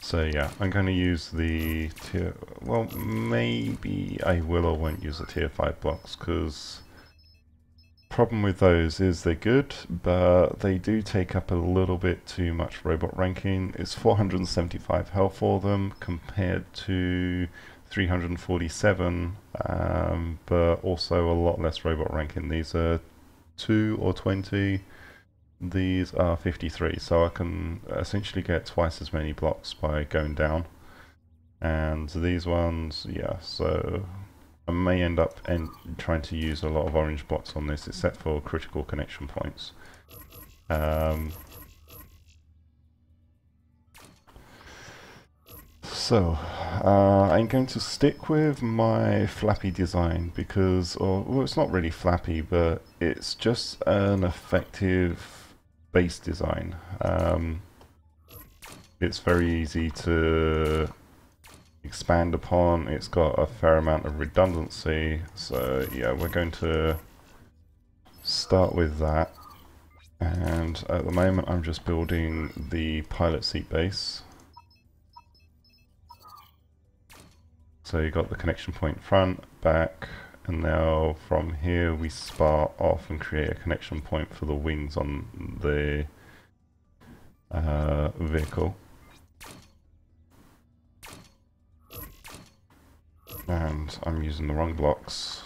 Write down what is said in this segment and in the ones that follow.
So yeah, I'm going to use the tier, well maybe I will or won't use the tier 5 blocks, because problem with those is they're good, but they do take up a little bit too much robot ranking. It's 475 health for them compared to 347, but also a lot less robot ranking. These are 2 or 20. These are 53, so I can essentially get twice as many blocks by going down. And these ones, yeah, so I may end up trying to use a lot of orange blocks on this, except for critical connection points. I'm going to stick with my flappy design because, well, it's not really flappy, but it's just an effective base design. It's very easy to expand upon. It's got a fair amount of redundancy, so yeah, we're going to start with that. And at the moment I'm just building the pilot seat base. So you got the connection point front, back, and now from here we start off and create a connection point for the wings on the vehicle. And I'm using the wrong blocks.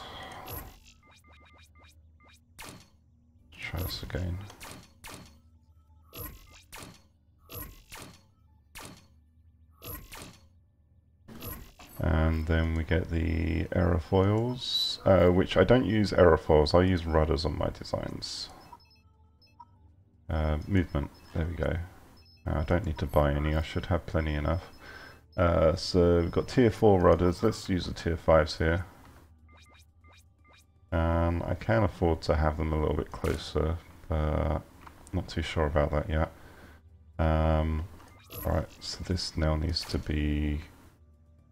Try this again. And then we get the aerofoils, which I don't use aerofoils, I use rudders on my designs. Movement, there we go. I don't need to buy any, I should have plenty enough. So we've got tier 4 rudders, let's use the tier 5s here. I can afford to have them a little bit closer, but not too sure about that yet. Alright, so this now needs to be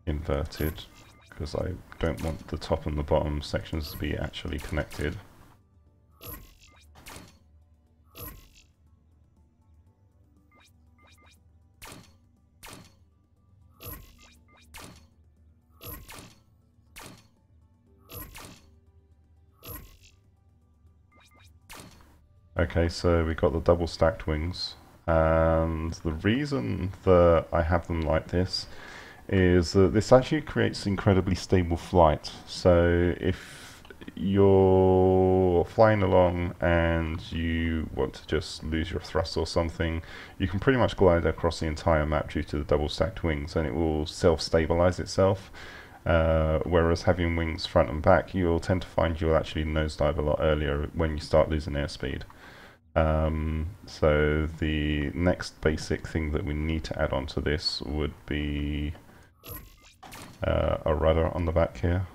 inverted, because I don't want the top and the bottom sections to be actually connected. Okay, so we got the double stacked wings, and the reason that I have them like this is that this actually creates incredibly stable flight. So if you're flying along and you want to just lose your thrust or something, you can pretty much glide across the entire map due to the double stacked wings, and it will self-stabilize itself. Whereas having wings front and back, you'll tend to find you'll actually nosedive a lot earlier when you start losing airspeed. So the next basic thing that we need to add on to this would be a rudder on the back here.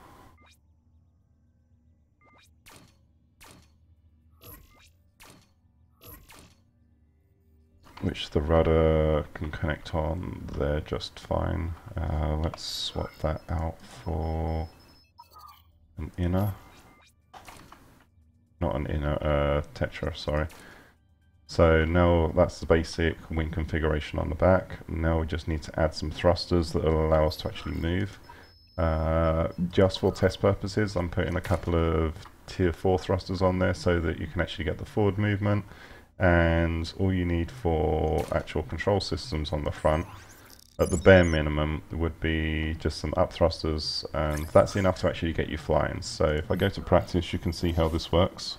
Which the rudder can connect on there just fine. Let's swap that out for an inner. Not an inner, tetra, sorry. So now that's the basic wing configuration on the back. Now we just need to add some thrusters that will allow us to actually move. Just for test purposes, I'm putting a couple of tier 4 thrusters on there so that you can actually get the forward movement. And all you need for actual control systems on the front, at the bare minimum, would be just some up thrusters, and that's enough to actually get you flying. So if I go to practice, you can see how this works.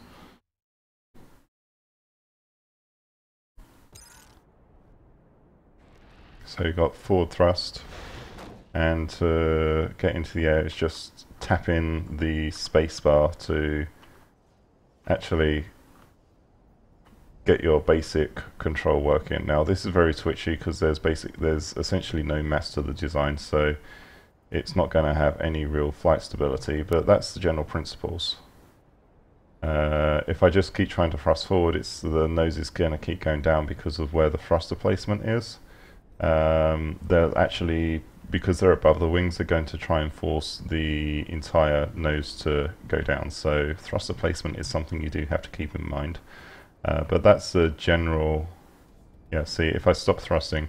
So you've got forward thrust, and to get into the air, it's just tap in the space bar to actually get your basic control working. Now this is very twitchy because there's essentially no mass to the design, so it's not going to have any real flight stability, but that's the general principles. If I just keep trying to thrust forward, the nose is going to keep going down because of where the thruster placement is. They're actually, because they're above the wings, they're going to try and force the entire nose to go down, so thruster placement is something you do have to keep in mind. But that's the general, yeah, see, if I stop thrusting,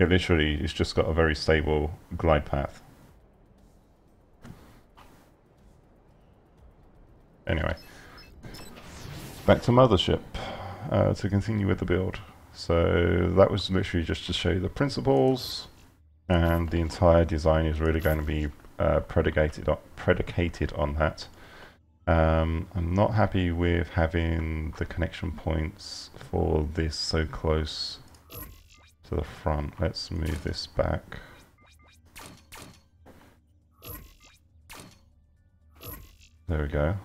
It literally, it's just got a very stable glide path. Anyway, back to Mothership to continue with the build. So that was literally just to show you the principles, and the entire design is really going to be predicated on that. I'm not happy with having the connection points for this so close to the front. Let's move this back. There we go.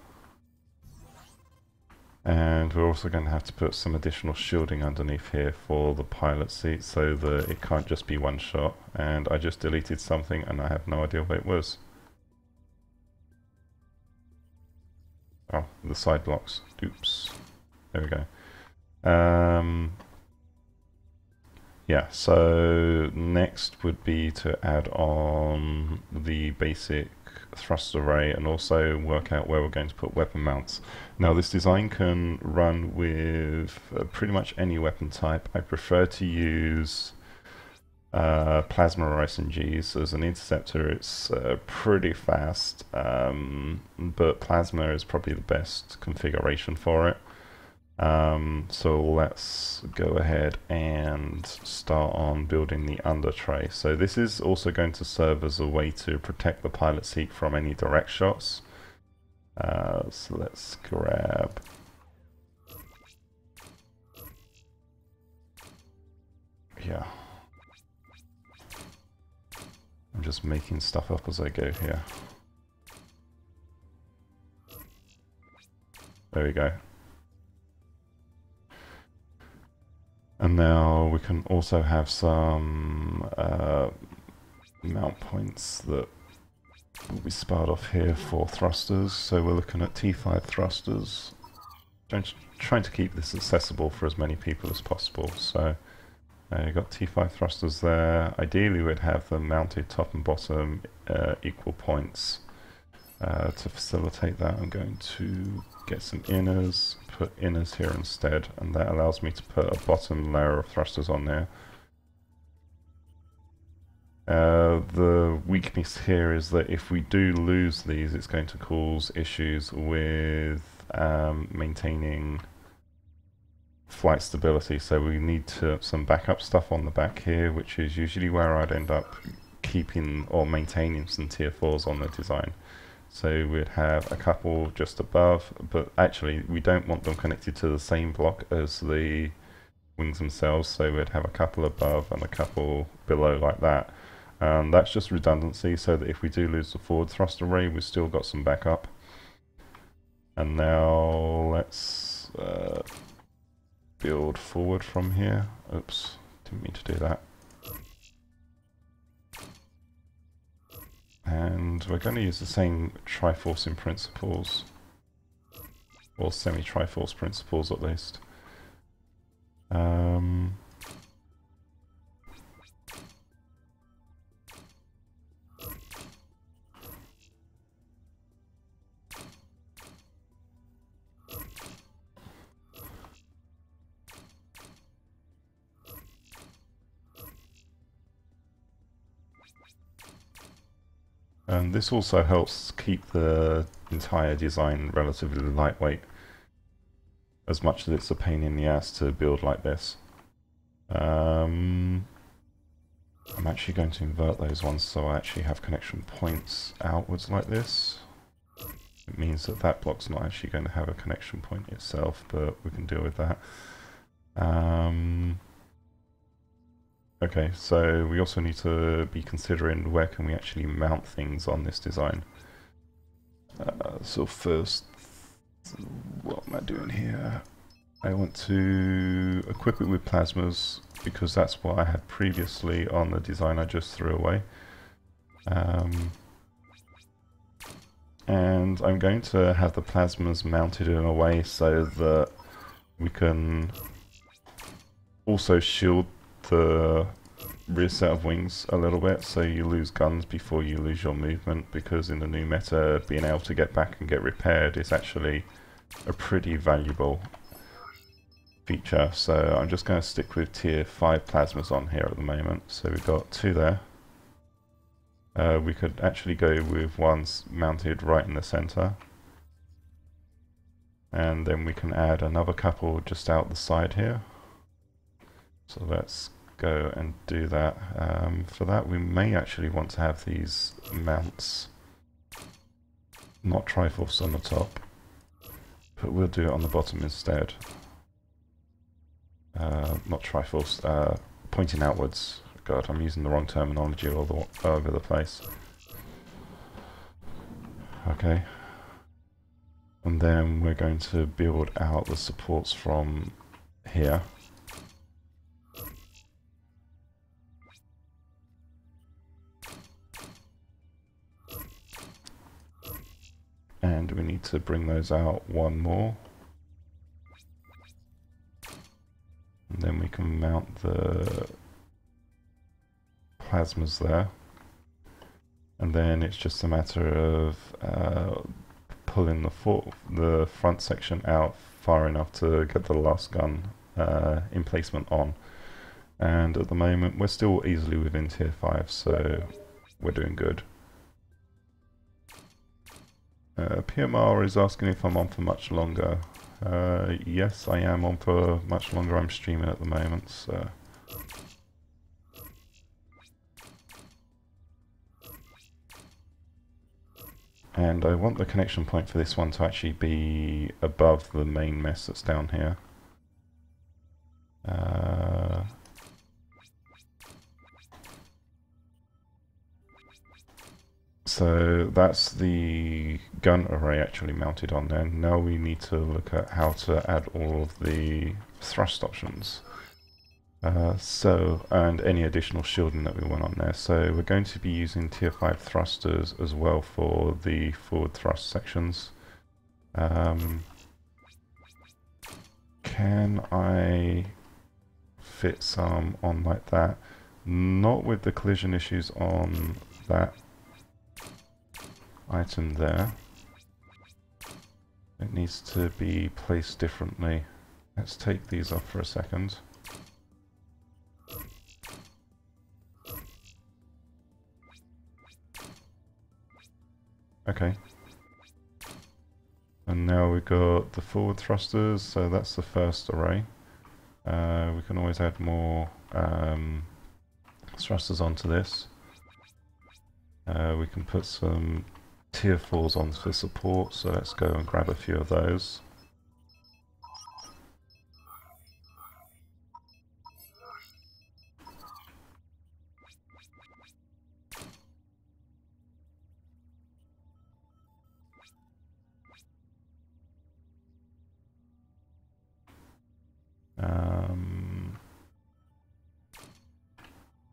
And we're also going to have to put some additional shielding underneath here for the pilot seat so that it can't just be one shot. And I just deleted something and I have no idea what it was. Oh, the side blocks. Oops. There we go. Yeah, so next would be to add on the basic thrust array and also work out where we're going to put weapon mounts. Now this design can run with pretty much any weapon type. I prefer to use Plasma or SMGs as an interceptor. It's pretty fast, but Plasma is probably the best configuration for it. So let's go ahead and start on building the under tray. So this is also going to serve as a way to protect the pilot seat from any direct shots. So let's grab... Yeah. I'm just making stuff up as I go here. There we go. And now we can also have some mount points that will be sparred off here for thrusters. So we're looking at T5 thrusters. Trying to keep this accessible for as many people as possible. So you've got T5 thrusters there. Ideally we'd have them mounted top and bottom equal points. To facilitate that, I'm going to get some inners, put inners here instead, and that allows me to put a bottom layer of thrusters on there. The weakness here is that if we do lose these, it's going to cause issues with maintaining flight stability, so we need some backup stuff on the back here, which is usually where I'd end up keeping or maintaining some tier 4s on the design. So we'd have a couple just above, but actually we don't want them connected to the same block as the wings themselves, so we'd have a couple above and a couple below like that. That's just redundancy, so that if we do lose the forward thrust array, we've still got some backup. And now let's build forward from here. Oops, didn't mean to do that. And we're going to use the same Triforcing principles, or semi-Triforce principles at least. And this also helps keep the entire design relatively lightweight, as much as it's a pain in the ass to build like this. I'm actually going to invert those ones so I actually have connection points outwards like this. It means that that block's not actually going to have a connection point itself, but we can deal with that. Okay, so we also need to be considering where can we actually mount things on this design. So first, what am I doing here? I want to equip it with plasmas because that's what I had previously on the design I just threw away. And I'm going to have the plasmas mounted in a way so that we can also shield the rear set of wings a little bit, so you lose guns before you lose your movement, because in the new meta being able to get back and get repaired is actually a pretty valuable feature, so I'm just going to stick with tier 5 plasmas on here at the moment. So we've got 2 there. We could actually go with one mounted right in the center, and then we can add another couple just out the side here. So let's go and do that. For that we may actually want to have these mounts not triforced on the top, but we'll do it on the bottom instead. Not triforced, pointing outwards. God, I'm using the wrong terminology all over the place. Okay. And then we're going to build out the supports from here. And we need to bring those out one more. And then we can mount the plasmas there. And then it's just a matter of pulling the front section out far enough to get the last gun emplacement on. And at the moment we're still easily within tier 5, so we're doing good. PMR is asking if I'm on for much longer. Yes, I am on for much longer. I'm streaming at the moment, so. And I want the connection point for this one to actually be above the main mess that's down here. So that's the gun array actually mounted on there. Now we need to look at how to add all of the thrust options. And any additional shielding that we want on there. So we're going to be using tier 5 thrusters as well for the forward thrust sections. Can I fit some on like that? Not with the collision issues on that item there. It needs to be placed differently. Let's take these off for a second. Okay. And now we've got the forward thrusters, so that's the first array. We can always add more thrusters onto this. We can put some tier 4s on for support, so let's go and grab a few of those.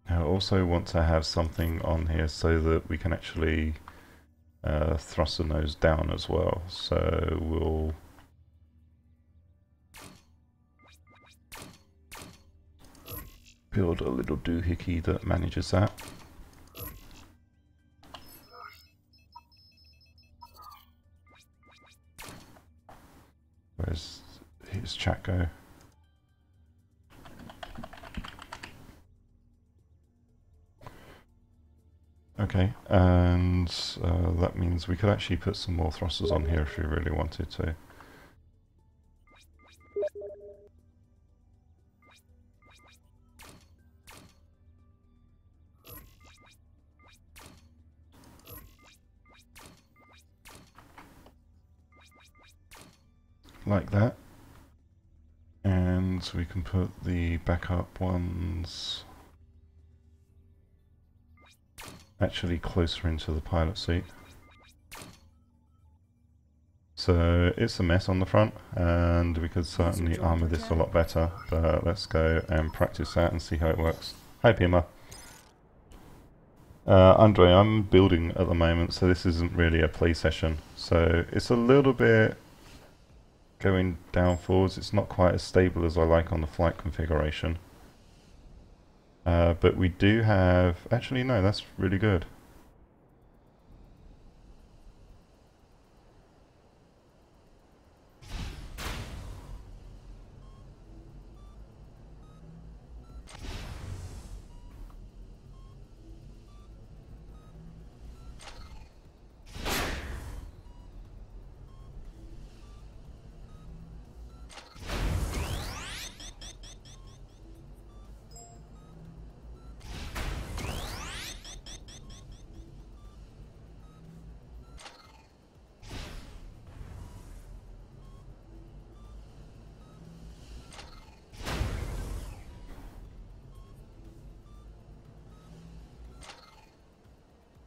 I also want to have something on here so that we can actually thrust the nose down as well. So we'll build a little doohickey that manages that. Where's his chat go? Okay, and that means we could actually put some more thrusters on here if we really wanted to. Like that. And we can put the backup ones actually closer into the pilot seat. So it's a mess on the front, and we could certainly armour this a lot better, but let's go and practice that and see how it works. Hi Pima. Andre, I'm building at the moment, so this isn't really a play session. So it's a little bit going down forwards. It's not quite as stable as I like on the flight configuration. But we do have... Actually, no, that's really good.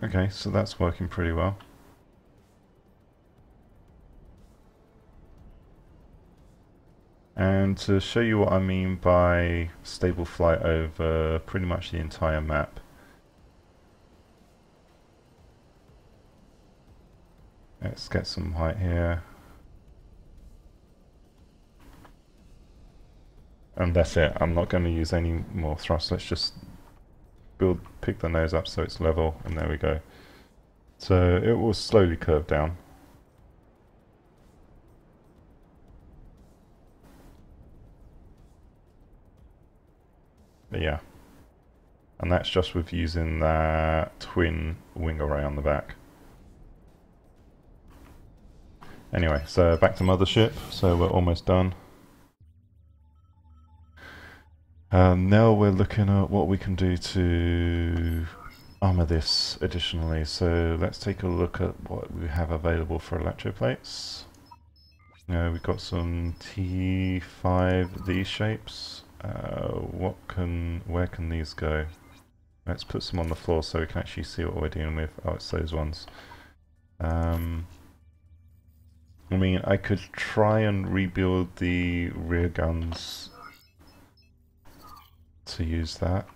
Okay, so that's working pretty well. And to show you what I mean by stable flight over pretty much the entire map, let's get some height here. And that's it. I'm not going to use any more thrust. Let's just pick the nose up so it's level, and there we go. So it will slowly curve down. But yeah. And that's just with using that twin wing array on the back. Anyway, so back to Mothership. So we're almost done. Now we're looking at what we can do to armor this additionally. So let's take a look at what we have available for electroplates. We've got some T5 these shapes. Where can these go? Let's put some on the floor so we can actually see what we're dealing with. Oh, it's those ones. I mean, I could try and rebuild the rear guns to use that.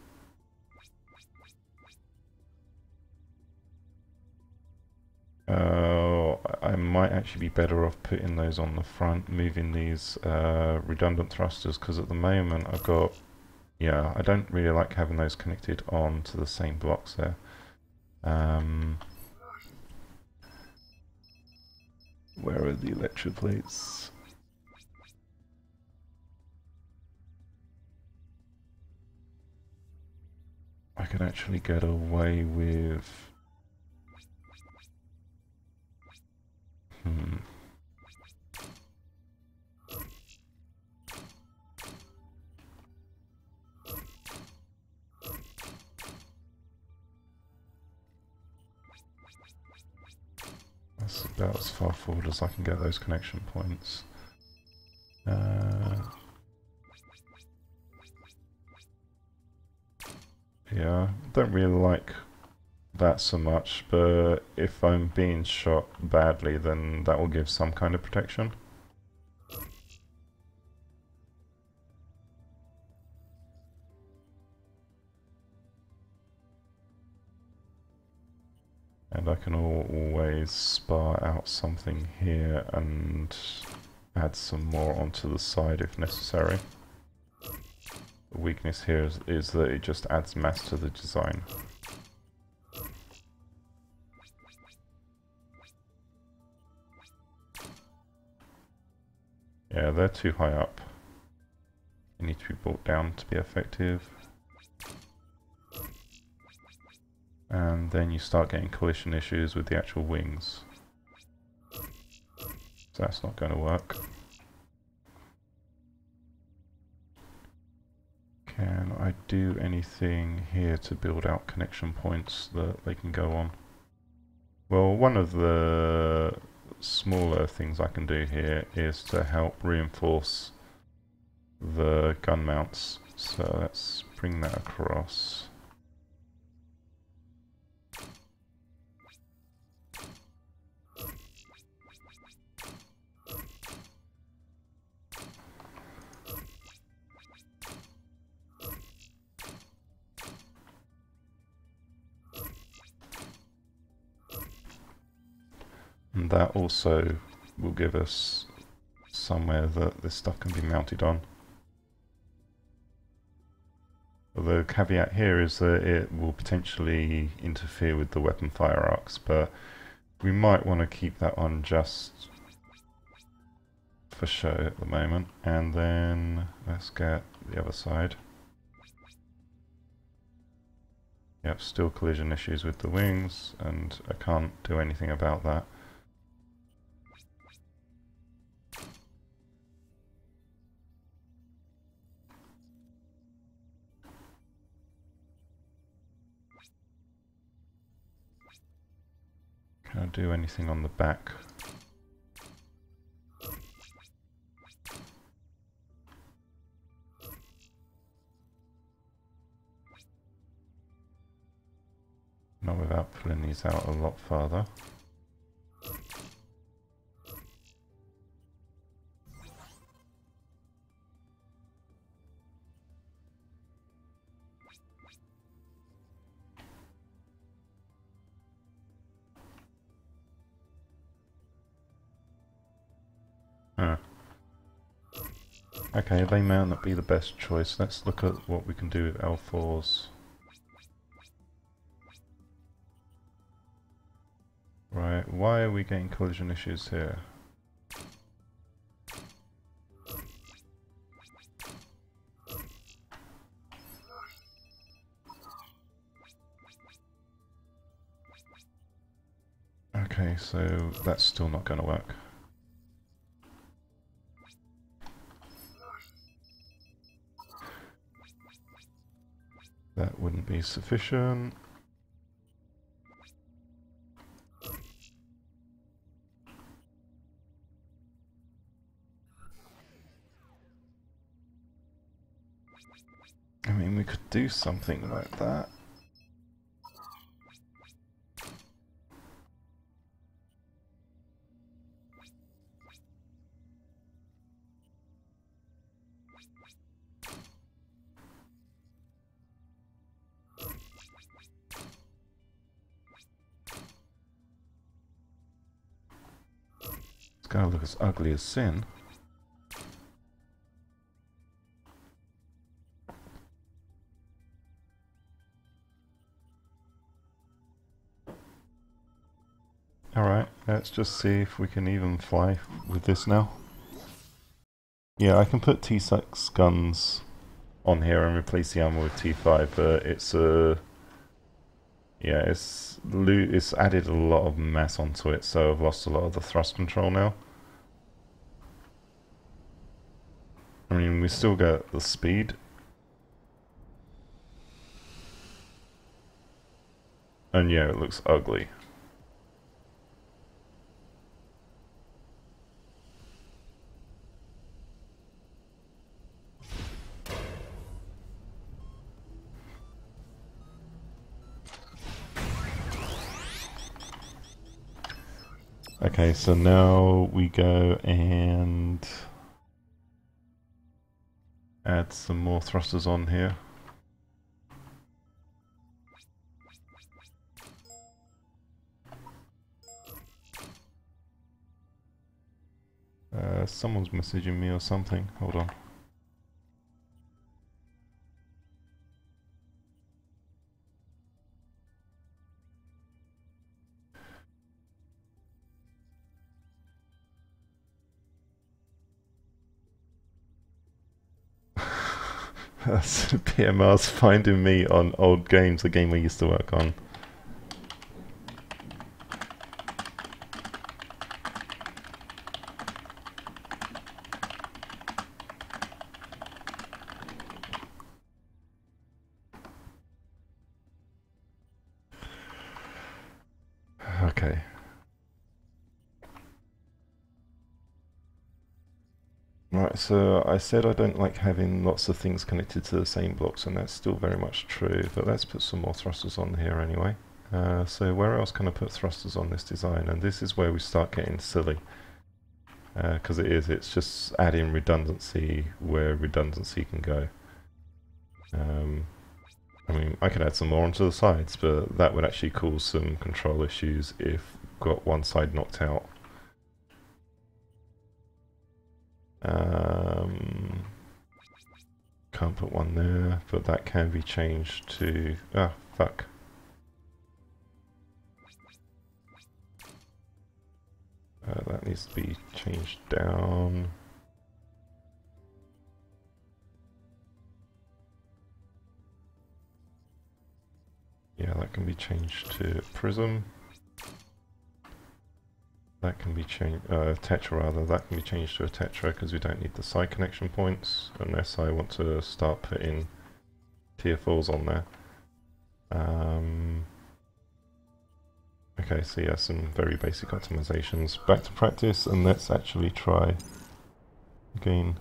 I might actually be better off putting those on the front, moving these redundant thrusters, because at the moment I've got, yeah, I don't really like having those connected on to the same blocks there. Where are the electroplates? I can actually get away with... That's about as far forward as I can get those connection points. Yeah, don't really like that so much, but if I'm being shot badly, then that will give some kind of protection. And I can always spar out something here and add some more onto the side if necessary. The weakness here is that it just adds mass to the design. Yeah, they're too high up. They need to be brought down to be effective. And then you start getting collision issues with the actual wings. So that's not going to work. Can I do anything here to build out connection points that they can go on? Well, one of the smaller things I can do here is to help reinforce the gun mounts. So let's bring that across. And that also will give us somewhere that this stuff can be mounted on. The caveat here is that it will potentially interfere with the weapon fire arcs, but we might want to keep that on just for show at the moment. And then let's get the other side. Yep, still collision issues with the wings, and I can't do anything about that. Can I do anything on the back? Not without pulling these out a lot farther. Okay, they may not be the best choice. Let's look at what we can do with L4s. Right, why are we getting collision issues here? Okay, so that's still not going to work. That wouldn't be sufficient. I mean, we could do something like that. It's going to look as ugly as sin. Alright, let's just see if we can even fly with this now. Yeah, I can put T6 guns on here and replace the armor with T5, but it's yeah, it's added a lot of mass onto it, so I've lost a lot of the thrust control now. I mean, we still get the speed. And yeah, it looks ugly. Okay, so now we go and add some more thrusters on here. Someone's messaging me or something. Hold on. PMR's finding me on old games, a game I used to work on. Okay. Right, so I said I don't like having lots of things connected to the same blocks, and that's still very much true, but let's put some more thrusters on here anyway. So where else can I put thrusters on this design? And this is where we start getting silly. Because it's just adding redundancy where redundancy can go. I mean, I could add some more onto the sides, but that would actually cause some control issues if got one side knocked out. Can't put one there, but that can be changed to... ah, fuck. That needs to be changed down. Yeah, that can be changed to prism. That can be changed, tetra rather, that can be changed to a tetra because we don't need the side connection points unless I want to start putting tier 4s on there. Okay, so yeah, some very basic optimizations. Back to practice, and let's actually try again.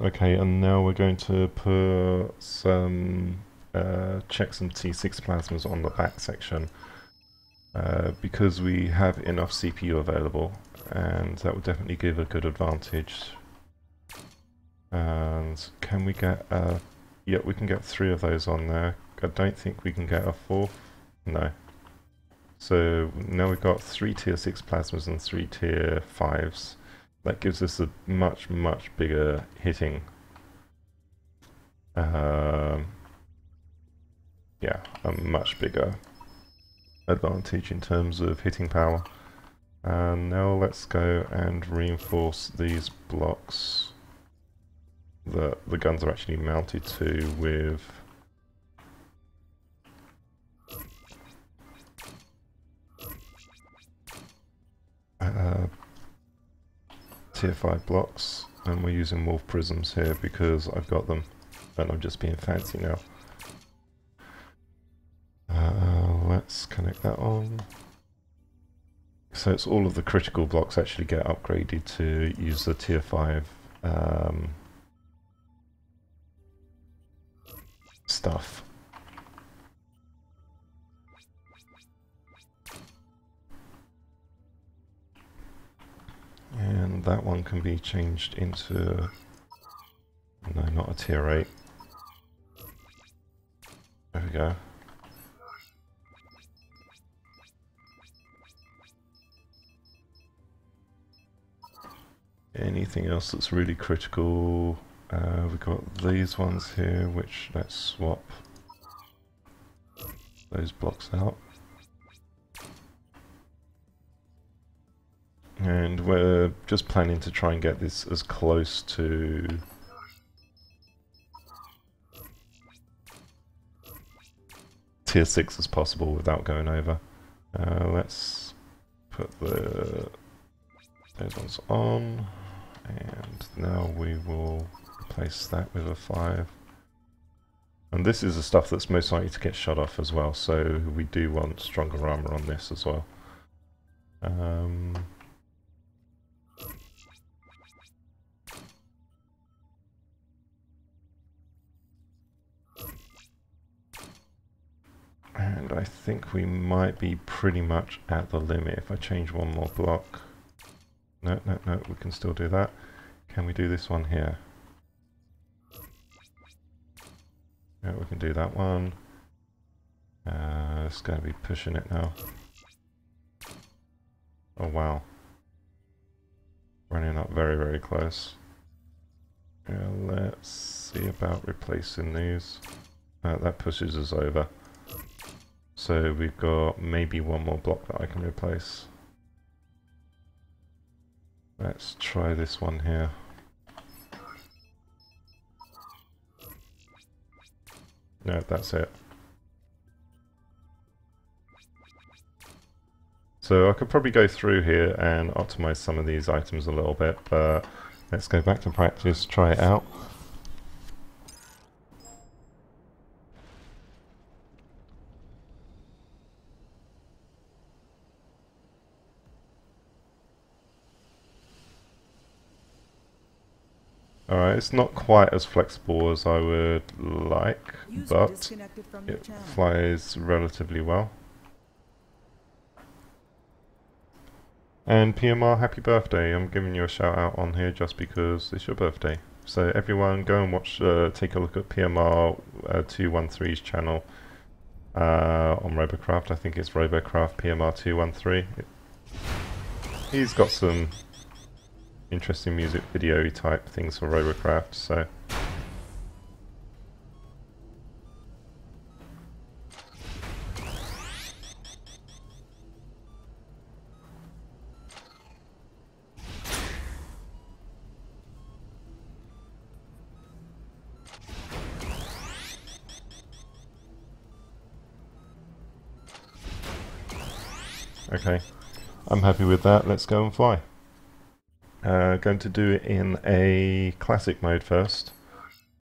Okay, and now we're going to put some check some T6 plasmas on the back section because we have enough CPU available, and that will definitely give a good advantage. And can we get yeah, we can get 3 of those on there. I don't think we can get a 4th. No. So now we've got 3 tier 6 plasmas and 3 tier 5s. That gives us a much bigger hitting. Yeah, a much bigger advantage in terms of hitting power. And now let's go and reinforce these blocks that the guns are actually mounted to with tier 5 blocks, and we're using wolf prisms here because I've got them and I'm just being fancy now. Let's connect that on. So it's all of the critical blocks actually get upgraded to use the tier 5 stuff. And that one can be changed into, no, not a tier 8. There we go. Anything else that's really critical? We've got these ones here, which let's swap those blocks out. And we're just planning to try and get this as close to tier 6 as possible without going over. Let's put those ones on, and now we will replace that with a 5. And this is the stuff that's most likely to get shut off as well, so we do want stronger armor on this as well. And I think we might be pretty much at the limit if I change one more block. No, we can still do that. Can we do this one here? Yeah, we can do that one. It's going to be pushing it now. Oh wow. Running up very close. Yeah, let's see about replacing these. That pushes us over. So we've got maybe one more block that I can replace. Let's try this one here. No, that's it. So I could probably go through here and optimize some of these items a little bit, but let's go back to practice, try it out. Alright, it's not quite as flexible as I would like, but it flies relatively well. And PMR, happy birthday. I'm giving you a shout out on here just because it's your birthday. So everyone go and watch, take a look at PMR 213's channel on Robocraft. I think it's Robocraft PMR 213. He's got some interesting music video type things for Robocraft, so okay, I'm happy with that. Let's go and fly. Going to do it in a classic mode first.